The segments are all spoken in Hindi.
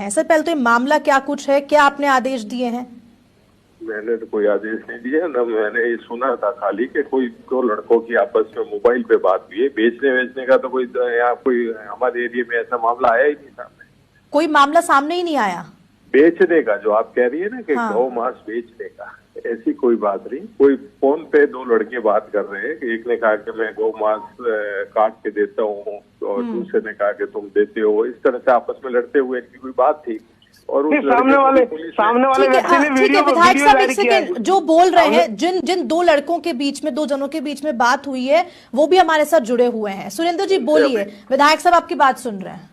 हैं। सर पहले तो ये मामला क्या कुछ है, क्या आपने आदेश दिए हैं? मैंने तो कोई आदेश नहीं दिया ना, मैंने ये सुना था खाली कि कोई दो लड़कों की आपस में मोबाइल पे बात हुई है। बेचने वेचने का तो कोई यहाँ कोई हमारे एरिया में ऐसा मामला आया ही नहीं सामने। कोई मामला सामने ही नहीं आया? बेचने का जो आप कह रही है ना कि हाँ। गौ मांस बेचने का, ऐसी कोई बात नहीं। कोई फोन पे दो लड़के बात कर रहे हैं कि एक ने कहा कि मैं गौ मांस काट के देता हूँ और दूसरे ने कहा कि तुम देते हो। इस तरह से आपस में लड़ते हुए इनकी कोई बात थी और उस सामने वाले व्यक्ति ने वीडियो विधायक साहब एक जारी किया है। सेकंड, जो बोल रहे हैं जिन दो लड़कों के बीच में, दो जनों के बीच में बात हुई है, वो भी हमारे साथ जुड़े हुए हैं। सुरेंद्र जी बोलिए, विधायक साहब आपकी बात सुन रहे हैं।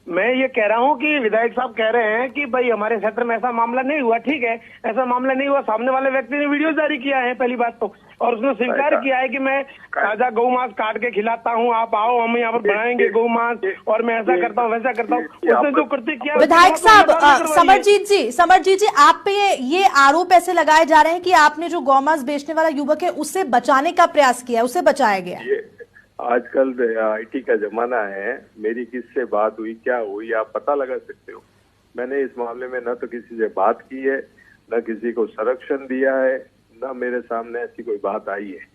मैं ये कह रहा हूँ कि विधायक साहब कह रहे हैं कि भाई हमारे क्षेत्र में ऐसा मामला नहीं हुआ। ठीक है, ऐसा मामला नहीं हुआ। सामने वाले व्यक्ति ने वीडियो जारी किया है पहली बात तो, और उसने स्वीकार किया है कि मैं ताजा गौ मांस काट के खिलाता हूँ, आप आओ हम यहाँ पर बनाएंगे गौ मांस, और मैं ऐसा करता हूँ वैसा करता हूँ। उसने जो कृत्य किया। विधायक साहब, समरजीत जी आप पे ये आरोप ऐसे लगाए जा रहे हैं कि आपने जो गौ मांस बेचने वाला युवक है उससे बचाने का प्रयास किया, उसे बचाया गया। आजकल IT का जमाना है, मेरी किससे बात हुई क्या हुई आप पता लगा सकते हो। मैंने इस मामले में न तो किसी से बात की है, न किसी को संरक्षण दिया है, न मेरे सामने ऐसी कोई बात आई है।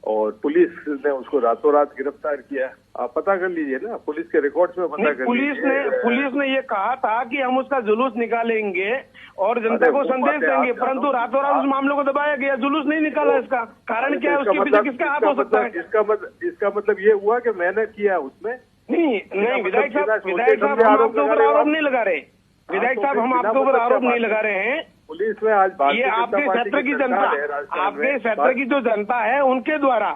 और पुलिस ने उसको रातों रात गिरफ्तार किया। आप पता कर लीजिए ना, पुलिस के रिकॉर्ड्स में पता कर लीजिए। पुलिस ने ये कहा था कि हम उसका जुलूस निकालेंगे और जनता को संदेश देंगे, परंतु रातों रात उस मामले को दबाया गया, जुलूस नहीं निकाला। इसका कारण क्या है? उसके पीछे किसका हाथ हो सकता है? इसका मतलब ये हुआ कि मैंने किया उसमें? नहीं विधायक साहब हम आपके ऊपर आरोप नहीं लगा रहे। विधायक साहब हम आपके ऊपर आरोप नहीं लगा रहे हैं। पुलिस में आज ये आपके क्षेत्र की जनता, आपके क्षेत्र की जो जनता है उनके द्वारा,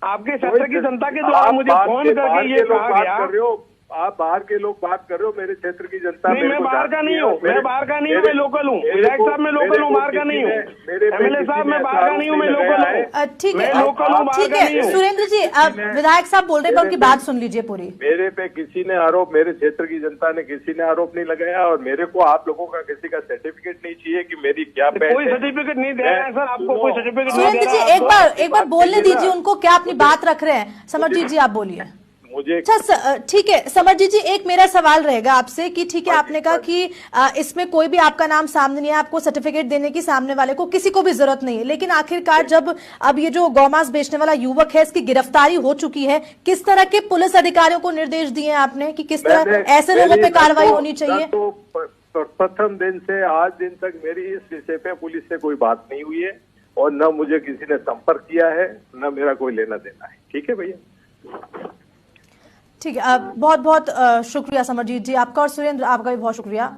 आपके क्षेत्र की जनता के द्वारा मुझे फोन करके ये कहा गया। आप बाहर के लोग बात कर रहे हो, मेरे क्षेत्र की जनता। नहीं, मैं बाहर का नहीं हूँ, मैं बाहर का नहीं हूँ, मैं लोकल हूँ। विधायक साहब मैं लोकल हूँ, बाहर का नहीं हूँ। MLA साहब मैं बाहर का नहीं हूँ, मैं लोकल हूँ। ठीक है, लोकल हूँ, बाहर का नहीं हूँ। सुरेंद्र जी अब विधायक साहब बोल रहे हैं, उनकी बात सुन लीजिए पूरी। मेरे पे किसी ने आरोप, मेरे क्षेत्र की जनता ने किसी ने आरोप नहीं लगाया, और मेरे को आप लोगों का किसी का सर्टिफिकेट नहीं चाहिए कि मेरी क्या कोई सर्टिफिकेट नहीं दे रहा है सर, आपको कोई सर्टिफिकेट। सुरेंद्र जी एक बार बोलने दीजिए उनको, क्या अपनी बात रख रहे हैं। समरजीत जी आप बोलिए। मुझे अच्छा ठीक है समरजीत जी, एक मेरा सवाल रहेगा आपसे कि ठीक है आपने कहा कि इसमें कोई भी आपका नाम सामने नहीं है, आपको सर्टिफिकेट देने की सामने वाले को किसी को भी जरूरत नहीं है, लेकिन आखिरकार जब अब ये जो गौमांस बेचने वाला युवक है इसकी गिरफ्तारी हो चुकी है, किस तरह के पुलिस अधिकारियों को निर्देश दिए हैं आपने कि किस तरह ऐसे लोगों पे कार्रवाई होनी चाहिए? तो प्रथम दिन से आज दिन तक मेरी इस विषय पे पुलिस से कोई बात नहीं हुई है, और न मुझे किसी ने संपर्क किया है, न मेरा कोई लेना देना है। ठीक है भैया, ठीक है, बहुत बहुत शुक्रिया समरजीत जी आपका, और सुरेंद्र आपका भी बहुत शुक्रिया।